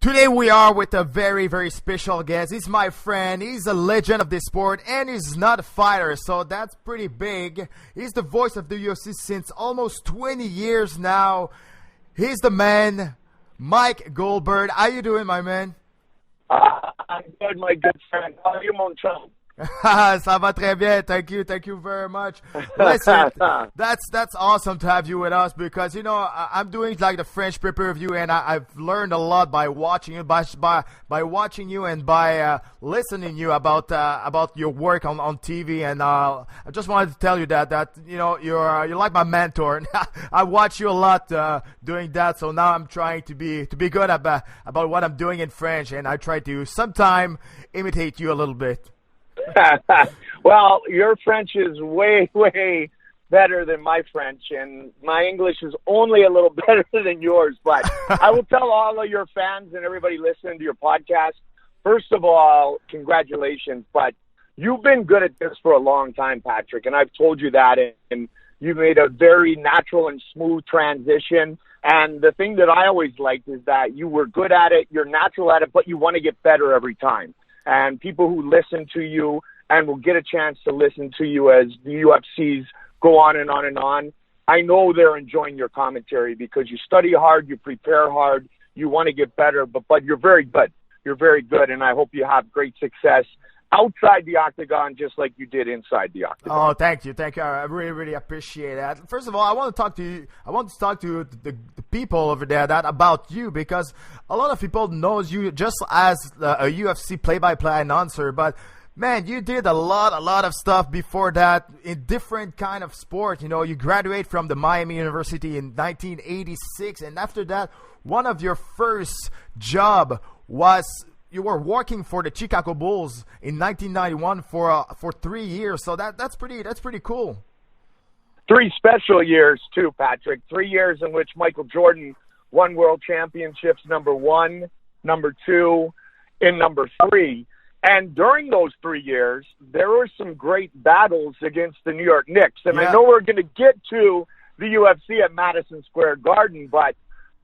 Today we are with a very, very special guest. He's my friend. He's a legend of this sport, and he's not a fighter, so that's pretty big. He's the voice of the UFC since almost 20 years now. He's the man, Mike Goldberg. How you doing, my man? I'm good, my good friend. How are you, mon chum? Ça va très bien. Thank you very much. Listen, that's awesome to have you with us because I'm doing like the French pay-per-view, and I've learned a lot by watching you, by watching you, and by listening you about your work on TV. And I just wanted to tell you that you're like my mentor. I watch you a lot doing that, so now I'm trying to be good about what I'm doing in French, and I try to sometime imitate you a little bit. Well, your French is way, way better than my French, and my English is only a little better than yours. But I will tell all of your fans and everybody listening to your podcast, first of all, congratulations. But you've been good at this for a long time, Patrick, and I've told you that, and you've made a very natural and smooth transition. And the thing that I always liked is that you were good at it, you're natural at it, but you want to get better every time. And people who listen to you and will get a chance to listen to you as the UFCs go on and on and on, I know they're enjoying your commentary because you study hard, you prepare hard, you want to get better, but you're very good. You're very good, and I hope you have great success outside the octagon just like you did inside the octagon. Oh, thank you. I really, really appreciate that. First of all, I want to talk to you. I want to talk to the people over there about you because a lot of people knows you just as a UFC play-by-play announcer, but man, you did a lot of stuff before that in different kind of sport. You graduate from the Miami University in 1986, and after that, one of your first job was you were working for the Chicago Bulls in 1991 for 3 years. So that's pretty cool. 3 special years too, Patrick. 3 years in which Michael Jordan won world championships number 1, number 2, and number 3. And during those 3 years, there were some great battles against the New York Knicks. And I know we're going to get to the UFC at Madison Square Garden, but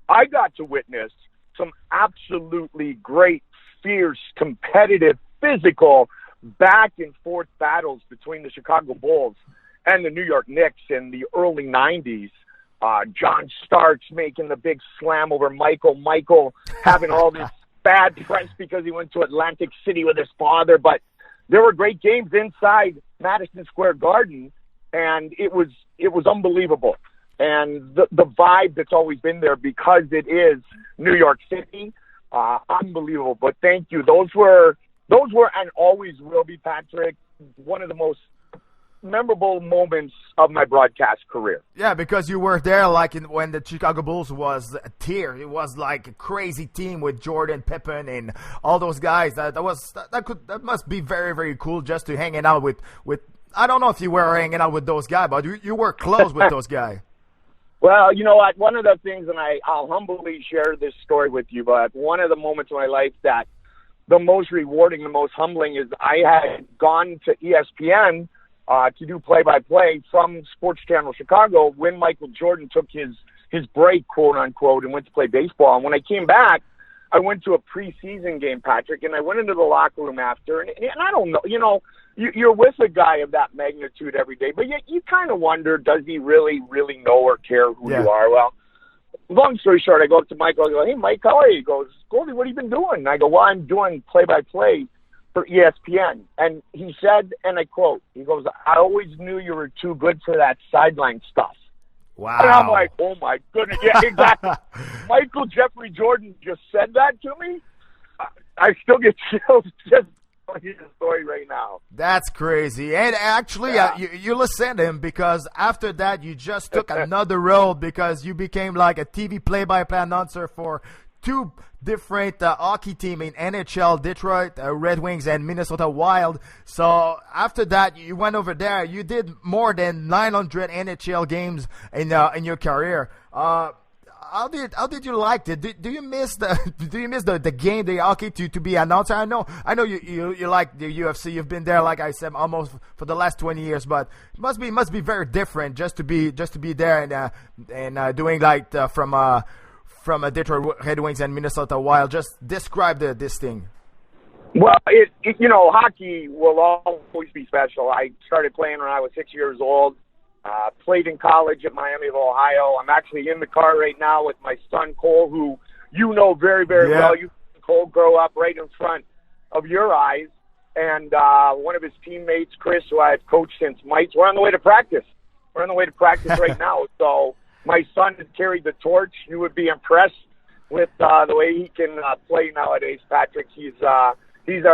I got to witness some absolutely great, fierce, competitive, physical, back and forth battles between the Chicago Bulls and the New York Knicks in the early 90s. John Starks making the big slam over Michael having all this bad press because he went to Atlantic City with his father. But there were great games inside Madison Square Garden, and it was unbelievable. And the vibe that's always been there because it is New York City, unbelievable. But thank you. Those were and always will be, Patrick, one of the most memorable moments of my broadcast career. Yeah, because you were there when the Chicago Bulls was a tier. It was like a crazy team with Jordan, Pippen, and all those guys. That must be very, very cool just to hanging out with. I don't know if you were hanging out with those guys, but you were close with those guys. Well, you know what? One of the things, and I'll humbly share this story with you, but one of the moments in my life that the most rewarding, the most humbling is I had gone to ESPN to do play-by-play from Sports Channel Chicago when Michael Jordan took his break, quote-unquote, and went to play baseball. And when I came back, I went to a preseason game, Patrick, and I went into the locker room after, and I don't know, you're with a guy of that magnitude every day, but yet you kind of wonder, does he really, really know or care who you are? Well, long story short, I go up to Michael, I go, hey, Mike, how are you? He goes, Goldie, what have you been doing? And I go, well, I'm doing play-by-play for ESPN. And he said, and I quote, he goes, I always knew you were too good for that sideline stuff. Wow. And I'm like, oh, my goodness. Yeah, exactly. Michael Jeffrey Jordan just said that to me. I still get chills just telling you the story right now. That's crazy. And actually, you listen to him because after that, you just took another role because you became like a TV play-by-play announcer for 2 different hockey teams in NHL, Detroit Red Wings and Minnesota Wild. So after that, you went over there. You did more than 900 NHL games in your career. How did you like it? Do you miss the game, the hockey to be announcer? I know you like the UFC. You've been there, like I said, almost for the last 20 years. But it must be very different just to be there and doing like from from Detroit Red Wings and Minnesota Wild. Just describe this thing. Well, hockey will always be special. I started playing when I was 6 years old. Played in college at Miami of Ohio. I'm actually in the car right now with my son Cole, who you know very, very well. You Cole grow up right in front of your eyes, and one of his teammates, Chris, who I've coached since Mike's. We're on the way to practice. We're on the way to practice right now. So my son has carried the torch. You would be impressed with the way he can play nowadays, Patrick. He's our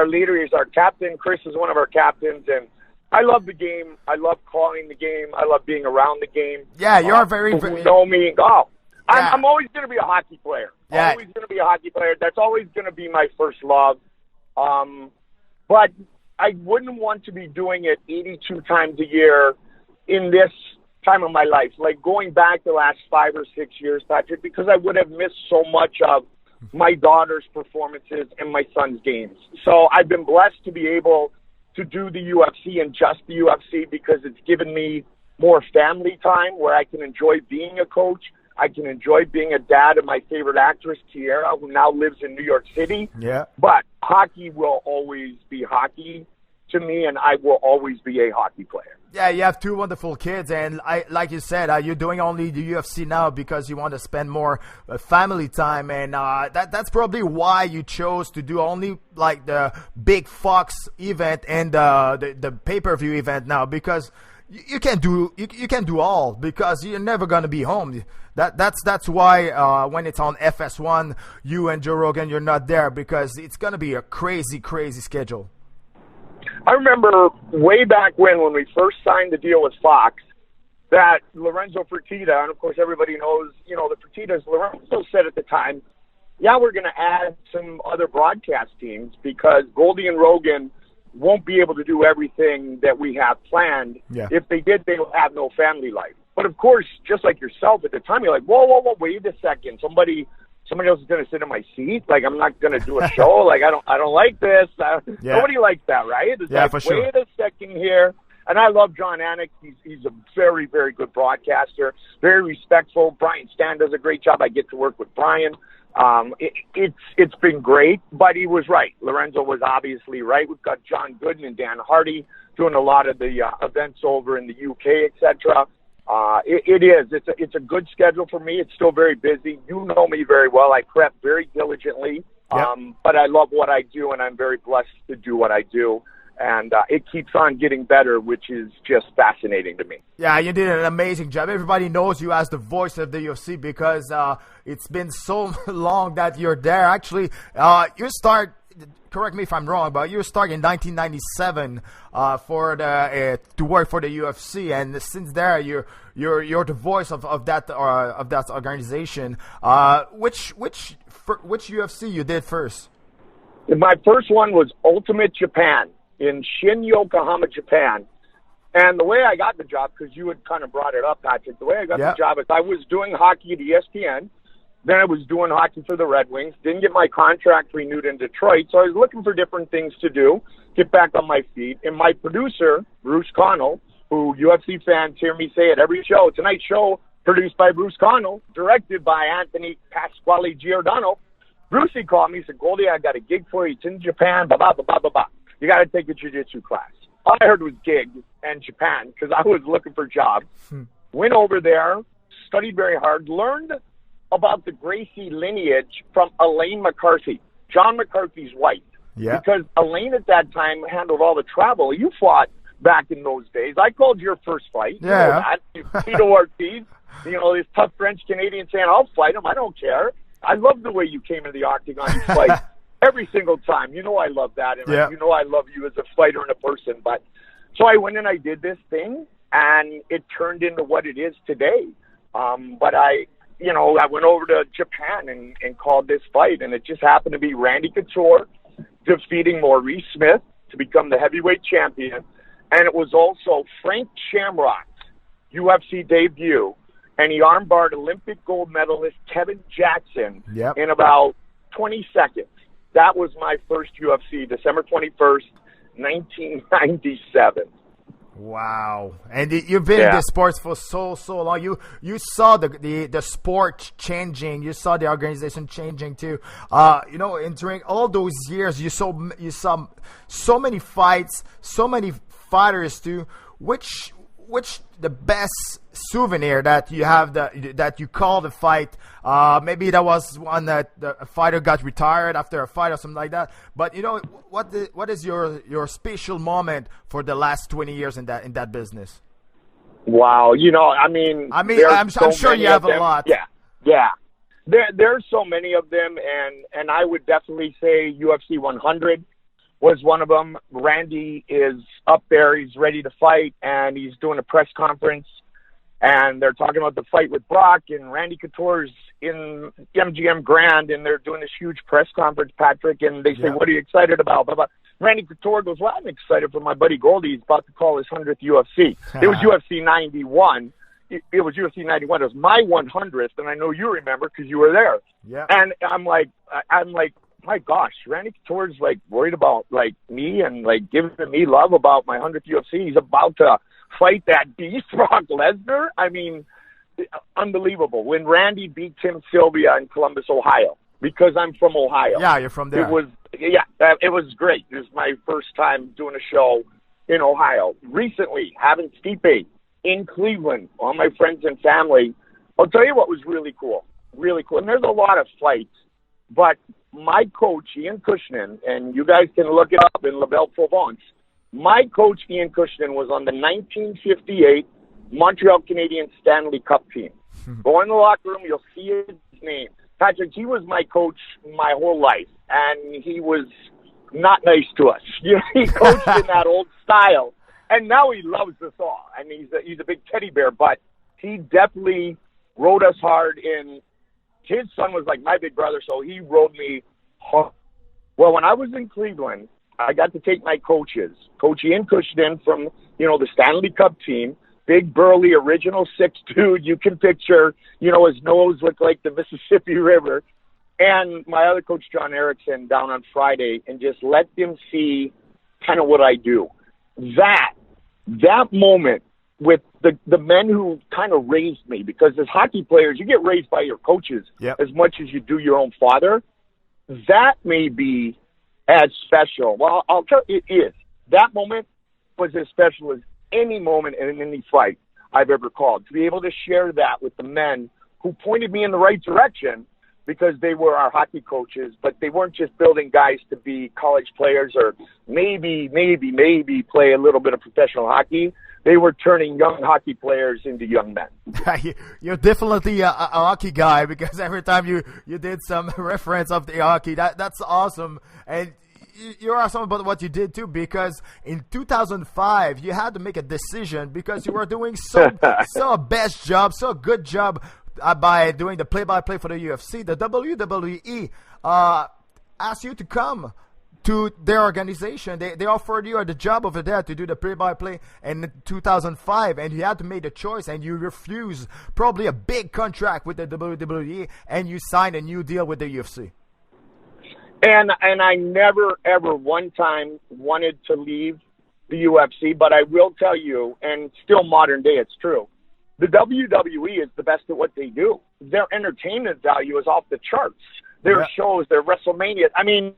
leader. He's our captain. Chris is one of our captains, and I love the game. I love calling the game. I love being around the game. Yeah, you're very. You know me. I'm always going to be a hockey player. Yeah. Always going to be a hockey player. That's always going to be my first love. But I wouldn't want to be doing it 82 times a year in this time of my life. Like going back the last 5 or 6 years, Patrick, because I would have missed so much of my daughter's performances and my son's games. So I've been blessed to be able to do the UFC and just the UFC because it's given me more family time where I can enjoy being a coach. I can enjoy being a dad of my favorite actress, Tiré, who now lives in New York City. Yeah. But hockey will always be hockey to me, and I will always be a hockey player. Yeah, you have 2 wonderful kids, and like you said, you're doing only the UFC now because you want to spend more family time, and that's probably why you chose to do only like the big Fox event and the pay-per-view event now, because you can't do all because you're never gonna be home. That's why when it's on FS1, you and Joe Rogan, you're not there because it's gonna be a crazy schedule. I remember way back when we first signed the deal with Fox, that Lorenzo Fertitta, and of course everybody knows, the Fertittas, Lorenzo said at the time, yeah, we're going to add some other broadcast teams because Goldie and Rogan won't be able to do everything that we have planned. Yeah. If they did, they would have no family life. But of course, just like yourself at the time, you're like, whoa, wait a second. Somebody else is going to sit in my seat. Like, I'm not going to do a show. Like, I don't like this. Nobody likes that, right? It's yeah, like, for sure. Wait a second here. And I love John Anik. He's a very, very good broadcaster, very respectful. Brian Stan does a great job. I get to work with Brian. It's been great, but he was right. Lorenzo was obviously right. We've got John Gooden and Dan Hardy doing a lot of the events over in the UK, etc. It's a good schedule for me. It's still very busy. You know me very well. I prep very diligently, but I love what I do, and I'm very blessed to do what I do. And it keeps on getting better, which is just fascinating to me. Yeah, you did an amazing job. Everybody knows you as the voice of the UFC because it's been so long that you're there. Actually, you start. Correct me if I'm wrong, but you started in 1997 to work for the UFC, and since there you're the voice of that organization. Which UFC you did first? My first one was Ultimate Japan in Shin, Yokohama, Japan. And the way I got the job, because you had kind of brought it up, Patrick, the way I got the job is I was doing hockey at ESPN. Then I was doing hockey for the Red Wings. Didn't get my contract renewed in Detroit, so I was looking for different things to do, get back on my feet. And my producer, Bruce Connell, who UFC fans hear me say at every show, tonight's show produced by Bruce Connell, directed by Anthony Pasquale Giordano. Brucey called me, he said, Goldie, I got a gig for you. It's in Japan, blah. You got to take a jiu-jitsu class. All I heard was gig and Japan because I was looking for jobs. Went over there, studied very hard, learned about the Gracie lineage from Elaine McCarthy, John McCarthy's wife. Yeah. Because Elaine at that time handled all the travel. You fought back in those days. I called your first fight. Yeah. You know that. Tito Ortiz, this tough French-Canadian saying, I'll fight him. I don't care. I love the way you came into the octagon and fight every single time. You know I love that. And you know I love you as a fighter and a person. But so I went and I did this thing, and it turned into what it is today. But I went over to Japan and called this fight, and it just happened to be Randy Couture defeating Maurice Smith to become the heavyweight champion. And it was also Frank Shamrock's UFC debut, and he armbarred Olympic gold medalist Kevin Jackson in about 20 seconds. That was my first UFC, December 21st, 1997. Wow. And you've been in this sports for so long. You saw the sport changing. You saw the organization changing too. And during all those years, you saw so many fights, so many fighters too. Which the best souvenir that you have that you call the fight? Maybe that was one that a fighter got retired after a fight or something like that. But what is your special moment for the last 20 years in that business? Wow, I'm sure you have a lot. Yeah. There's so many of them, and I would definitely say UFC 100 was one of them. Randy is up there. He's ready to fight, and he's doing a press conference, and they're talking about the fight with Brock, and Randy Couture's in MGM Grand, and they're doing this huge press conference, Patrick, and they say, what are you excited about? Blah, blah. Randy Couture goes, well, I'm excited for my buddy Goldie. He's about to call his 100th UFC. It was UFC 91. It was UFC 91. It was my 100th, and I know you remember because you were there. Yeah. And I'm like, my gosh, Randy Couture's worried about me and giving me love about my 100th UFC. He's about to fight that beast, Brock Lesnar. I mean, unbelievable. When Randy beat Tim Sylvia in Columbus, Ohio, because I'm from Ohio. Yeah, you're from there. It was great. It was my first time doing a show in Ohio. Recently, having Stipe in Cleveland, all my friends and family. I'll tell you what was really cool. Really cool. And there's a lot of fights, but my coach, Ian Cushnan, and you guys can look it up in La Belle Provence, my coach, Ian Cushnan, was on the 1958 Montreal Canadiens Stanley Cup team. Go in the locker room, you'll see his name. Patrick, he was my coach my whole life, and he was not nice to us. He coached in that old style, and now he loves us all, and he's a big teddy bear, but he definitely rode us hard in. His son was like my big brother, so he rode me hard. Well, when I was in Cleveland, I got to take my coaches. Coach Ian Cushnan from, the Stanley Cup team, big, burly, original 6 dude. You can picture, his nose looked like the Mississippi River. And my other coach, John Erickson, down on Friday, and just let them see kind of what I do. That moment with the men who kind of raised me, because as hockey players, you get raised by your coaches as much as you do your own father. That may be as special. Well, I'll tell you, it is. That moment was as special as any moment in any fight I've ever called. To be able to share that with the men who pointed me in the right direction, because they were our hockey coaches, but they weren't just building guys to be college players or maybe play a little bit of professional hockey. They were turning young hockey players into young men. You're definitely a hockey guy, because every time you did some reference of the hockey, that's awesome. And you're awesome about what you did too, because in 2005 you had to make a decision, because you were doing so best job, so good job by doing the play-by-play for the UFC. The WWE asked you to come to their organization. They offered you the job over there to do the play-by-play in 2005, and you had to make a choice, and you refused probably a big contract with the WWE, and you signed a new deal with the UFC. And I never, ever one time wanted to leave the UFC, but I will tell you, and still modern day it's true, the WWE is the best at what they do. Their entertainment value is off the charts. Their shows, their WrestleMania, I mean,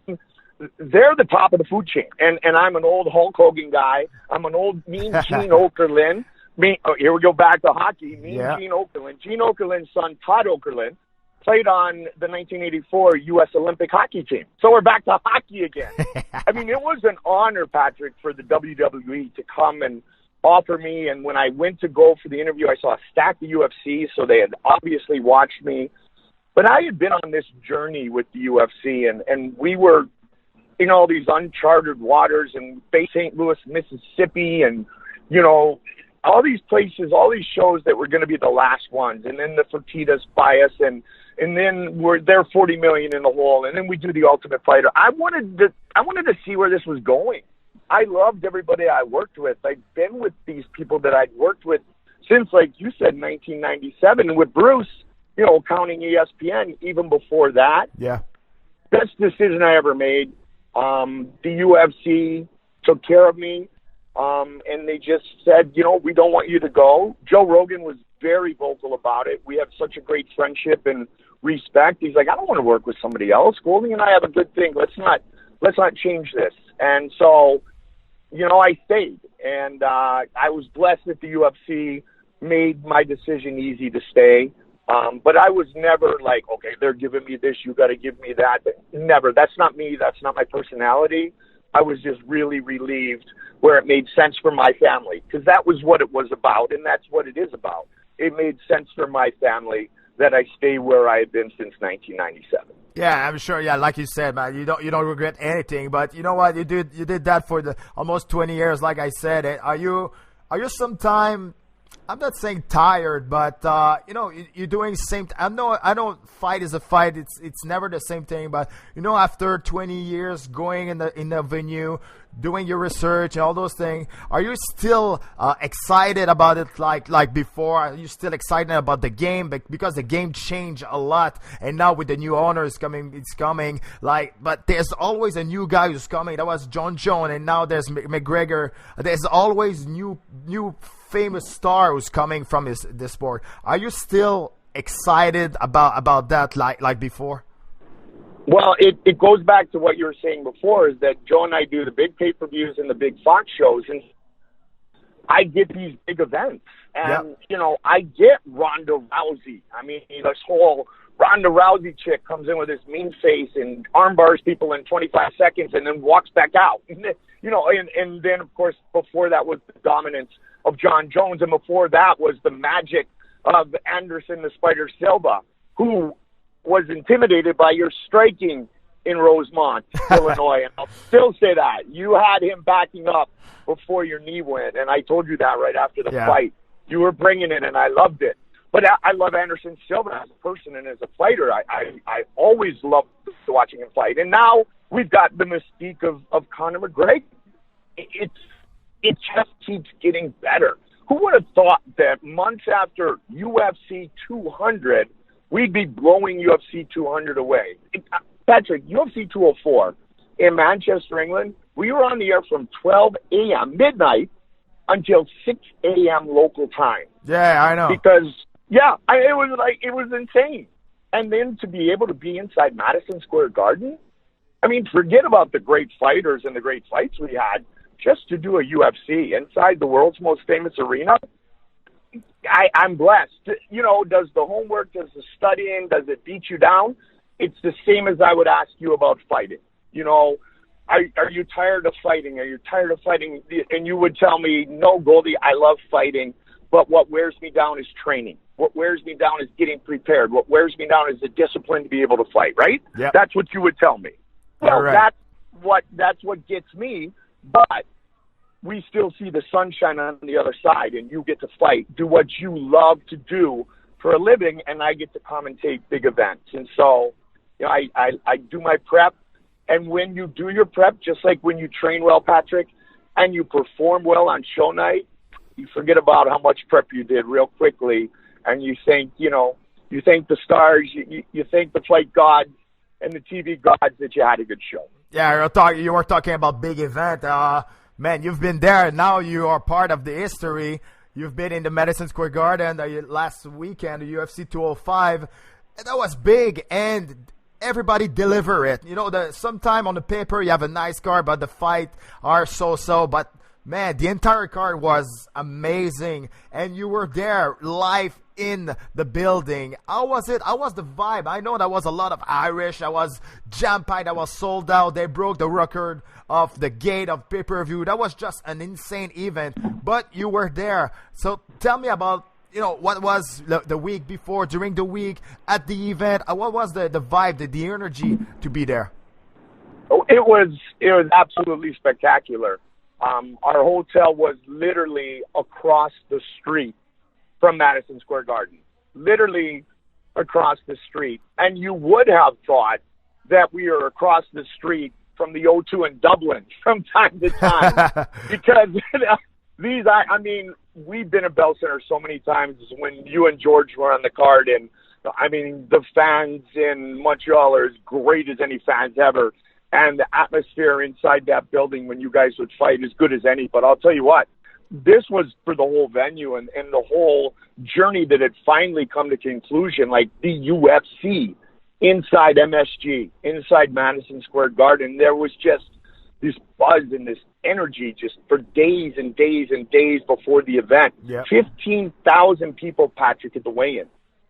they're the top of the food chain. And I'm an old Hulk Hogan guy. I'm an old Mean Gene Okerlund. Here we go back to hockey. Gene Okerlund. Gene Okerlund's son, Todd Okerlund, played on the 1984 U.S. Olympic hockey team. So we're back to hockey again. I mean, it was an honor, Patrick, for the WWE to come and offer me. And when I went to go for the interview, I saw a stack of UFC, so they had obviously watched me. But I had been on this journey with the UFC, and we were in all these uncharted waters and St. Louis, Mississippi, and, all these places, all these shows that were going to be the last ones. And then the Fertitas buy us, and then they're $40 million in the hole, and then we do the Ultimate Fighter. I wanted to see where this was going. I loved everybody I worked with. I'd been with these people that I'd worked with since, like you said, 1997. And with Bruce, counting ESPN, even before that. Yeah. Best decision I ever made. The UFC took care of me. and they just said, we don't want you to go. Joe Rogan was very vocal about it. We have such a great friendship and respect. He's like, I don't want to work with somebody else. Goldie and I have a good thing. Let's not change this. And so, I stayed, and I was blessed that the UFC made my decision easy to stay. But I was never like, okay, they're giving me this, you got to give me that. Never. That's not me. That's not my personality. I was just really relieved where it made sense for my family, because that was what it was about, and that's what it is about. It made sense for my family that I stay where I have been since 1997. Yeah, I'm sure. Yeah, like you said, man, you don't regret anything. But you know what? You did that for the almost 20 years. Like I said, are you sometime? I'm not saying tired, but you're doing the same. I know fight is a fight. It's never the same thing. But after 20 years going in the venue, doing your research and all those things, are you still excited about it like before? Are you still excited about the game? Because the game changed a lot, and now with the new owners coming, it's coming. But there's always a new guy who's coming. That was John Jones, and now there's McGregor. There's always new famous star who's coming from this sport. Are you still excited about that like before? Well, it goes back to what you were saying before, is that Joe and I do the big pay-per-views and the big Fox shows, and I get these big events. And, I get Ronda Rousey. I mean, this whole Ronda Rousey chick comes in with this mean face and armbars people in 25 seconds and then walks back out. And then, of course, before that was the dominance of John Jones, and before that was the magic of Anderson the Spider Silva, who was intimidated by your striking in Rosemont, Illinois. And I'll still say that. You had him backing up before your knee went, and I told you that right after the fight. You were bringing it, and I loved it. But I love Anderson Silva as a person and as a fighter. I always loved watching him fight. And now we've got the mystique of Conor McGregor. It just keeps getting better. Who would have thought that months after UFC 200, we'd be blowing UFC 200 away? Patrick, UFC 204 in Manchester, England, we were on the air from 12 a.m., midnight, until 6 a.m. local time. Yeah, I know. Because, it was insane. And then to be able to be inside Madison Square Garden, I mean, forget about the great fighters and the great fights we had. Just to do a UFC inside the world's most famous arena, I'm blessed. Does the homework, does the studying, does it beat you down? It's the same as I would ask you about fighting. Are you tired of fighting? Are you tired of fighting? And you would tell me, no, Goldie, I love fighting, but what wears me down is training. What wears me down is getting prepared. What wears me down is the discipline to be able to fight, right? Yep. That's what you would tell me. Well, right. That's what gets me. But we still see the sunshine on the other side, and you get to fight, do what you love to do for a living, and I get to commentate big events. And so, I do my prep, and when you do your prep, just like when you train well, Patrick, and you perform well on show night, you forget about how much prep you did real quickly, and you thank the stars, you thank the fight gods and the TV gods that you had a good show. Yeah, you were talking about big event. Man, you've been there. Now you are part of the history. You've been in the Madison Square Garden last weekend, the UFC 205. That was big, and everybody deliver it. Sometime on the paper you have a nice card, but the fight are so-so. But, man, the entire card was amazing, and you were there live in the building. How was it? How was the vibe? I know there was a lot of Irish. I was jam-packed. I was sold out. They broke the record of the gate of pay-per-view. That was just an insane event, but you were there. So tell me about, what was the week before, during the week, at the event. What was the vibe, the energy to be there? Oh, it was absolutely spectacular. Our hotel was literally across the street from Madison Square Garden, literally across the street. And you would have thought that we are across the street from the O2 in Dublin from time to time. Because we've been at Bell Center so many times when you and George were on the card, and the fans in Montreal are as great as any fans ever. and the atmosphere inside that building when you guys would fight is good as any. But I'll tell you what, this was for the whole venue and the whole journey that had finally come to conclusion, like the UFC inside MSG, inside Madison Square Garden. There was just this buzz and this energy just for days and days and days before the event. Yep. 15,000 people, Patrick, at the weigh-in.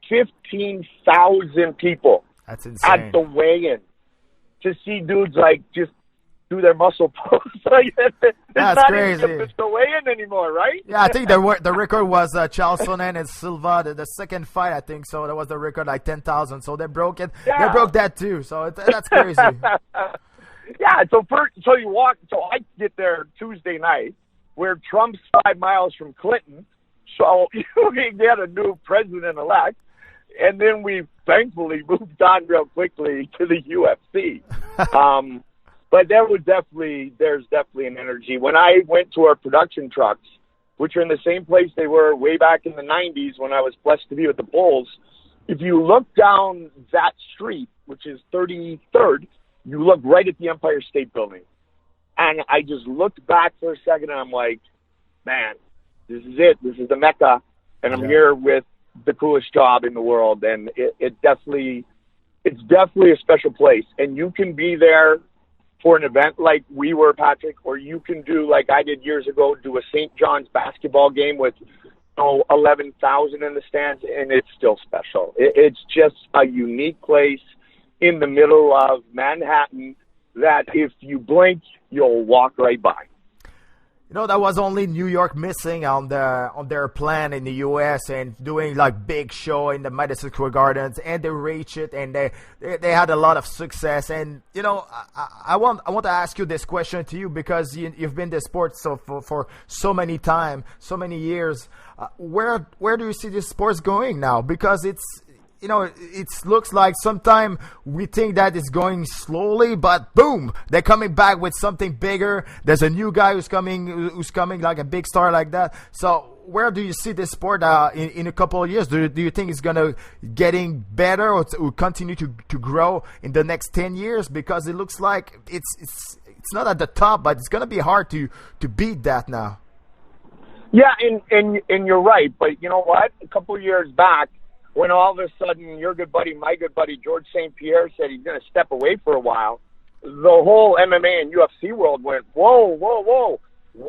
15,000 people. That's insane. At the weigh-in to see dudes like just do their muscle pose. Like, it's That's not crazy. even just the weigh-in anymore, right? Yeah, I think the record was Charles Sonnen and Silva, the second fight, I think. So that was the record, like 10,000. So they broke it. Yeah. They broke that too. So that's crazy. Yeah, so I get there Tuesday night, where Trump's 5 miles from Clinton, so we get a new president-elect, and then we thankfully moved on real quickly to the UFC. But there's definitely an energy. When I went to our production trucks, which are in the same place they were way back in the 90s when I was blessed to be with the Bulls, if you look down that street, which is 33rd, you look right at the Empire State Building. And I just looked back for a second, and I'm like, man, this is it. This is the Mecca. And I'm here with the coolest job in the world. And it's definitely a special place. And you can be there for an event like we were, Patrick, or you can do, like I did years ago, do a St. John's basketball game with 11,000 in the stands, and it's still special. It's just a unique place in the middle of Manhattan that if you blink, you'll walk right by. You know, that was only New York missing on their plan in the U.S. and doing like big show in the Madison Square Gardens, and they reached it, and they had a lot of success. And you know, I want to ask you this question to you because you've been in the sport for so many time, so many years. Where do you see this sports going now? Because it looks like sometimes we think that it's going slowly, but boom, they're coming back with something bigger. There's a new guy who's coming like a big star like that. So where do you see this sport in a couple of years? Do you think it's gonna getting better or continue to grow in the next 10 years? Because it looks like it's not at the top, but it's gonna be hard to beat that now. Yeah, and you're right, but you know what? A couple of years back, when all of a sudden your good buddy, my good buddy, George St. Pierre said he's going to step away for a while, the whole MMA and UFC world went, whoa.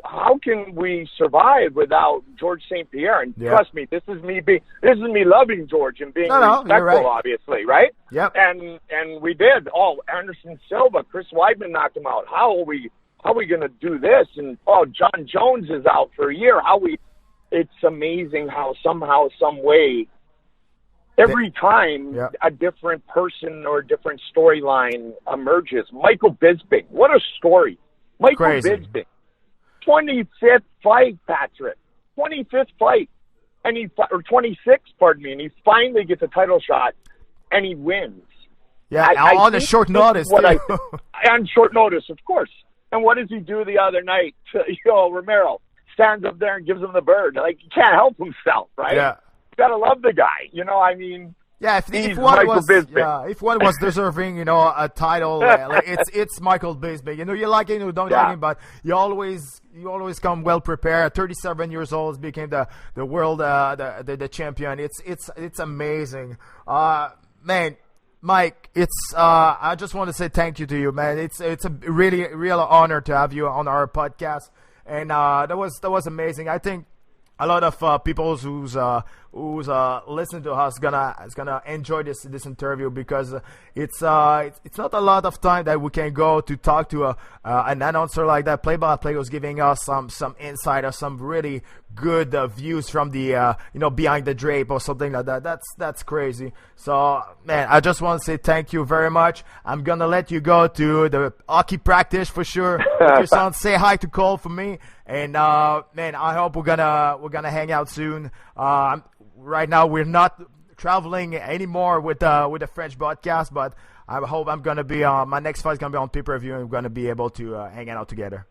How can we survive without George St. Pierre? And trust me, this is me loving George and being respectful, right. Obviously, right? Yep. And we did. Oh, Anderson Silva, Chris Weidman knocked him out. How are we going to do this? And John Jones is out for a year. It's amazing how somehow, some way, every time a different person or a different storyline emerges. Michael Bisping, what a story. Michael Bisping, 25th fight, Patrick. 25th fight. Or 26th, pardon me, and he finally gets a title shot, and he wins. Yeah, on a short notice. On short notice, of course. And what does he do the other night? Romero stands up there and gives him the bird. Like, he can't help himself, right? Yeah. Gotta love the guy, Yeah, if one was deserving, a title, it's Michael Bisping. You like him, you don't like him, but you always come well prepared. 37 years old, became the world the champion. It's amazing, man. Mike, I just want to say thank you to you, man. It's a really real honor to have you on our podcast, and that was amazing. I think a lot of people who's listening to us is gonna enjoy this interview because it's not a lot of time that we can go to talk to an announcer like that. Play-by-play was giving us some insight or some really good views from the behind the drape or something like that. That's crazy. So man, I just want to say thank you very much. I'm gonna let you go to the hockey practice for sure. Your son, say hi to Cole for me. And man, I hope we're gonna hang out soon. Right now we're not traveling anymore with the French broadcast, but I hope I'm gonna be my next fight is gonna be on pay-per-view, and we're gonna be able to hang out together.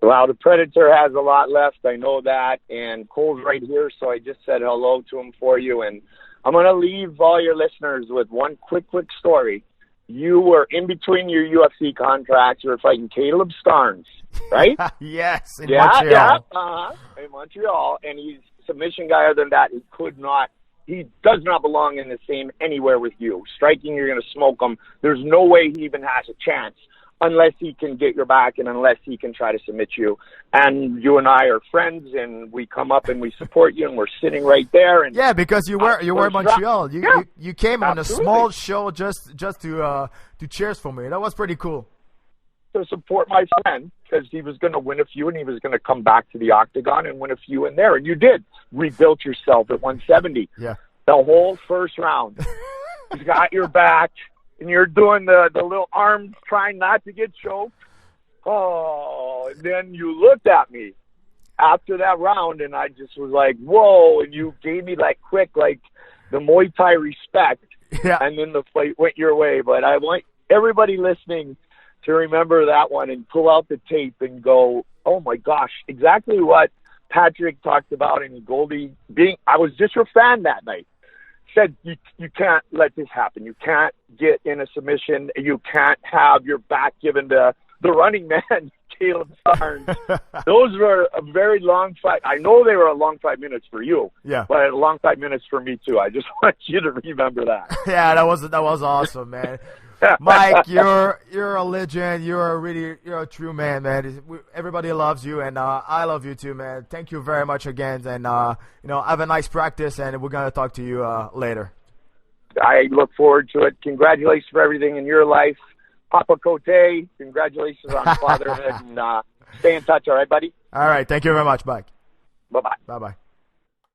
Well, the Predator has a lot left. I know that, and Cole's right here, so I just said hello to him for you, and I'm gonna leave all your listeners with one quick story. you were in between your UFC contracts. You were fighting Caleb Starnes, right? Yes, in Montreal. In Montreal. And he's a submission guy. Other than that, he does not belong in the same anywhere with you. Striking, you're going to smoke him. There's no way he even has a chance unless he can get your back and unless he can try to submit you. And you and I are friends, and we come up and we support you, and we're sitting right there. And yeah, because you were in Montreal. You came on a small show just to cheers for me. That was pretty cool. To support my friend, because he was going to win a few, and he was going to come back to the octagon and win a few in there. And you did. Rebuilt yourself at 170. Yeah. The whole first round. He's got your back. And you're doing the little arms trying not to get choked. Oh, and then you looked at me after that round, and I just was like, whoa, and you gave me that quick, like, the Muay Thai respect, and then the fight went your way. But I want everybody listening to remember that one and pull out the tape and go, oh, my gosh, exactly what Patrick talked about in Goldie I was just your fan that night. Said you can't let this happen. You can't get in a submission. You can't have your back given to the running man, Caleb Starnes. Those were a very long fight. I know they were a long 5 minutes for you, but a long 5 minutes for me too. I just want you to remember that. Yeah, that was awesome, man. Mike, you're a legend. You're a true man, man. Everybody loves you, and I love you too, man. Thank you very much again, and have a nice practice, and we're gonna talk to you later. I look forward to it. Congratulations for everything in your life, Papa Côté. Congratulations on fatherhood, and stay in touch. All right, buddy. All right. Thank you very much, Mike. Bye-bye. Bye-bye.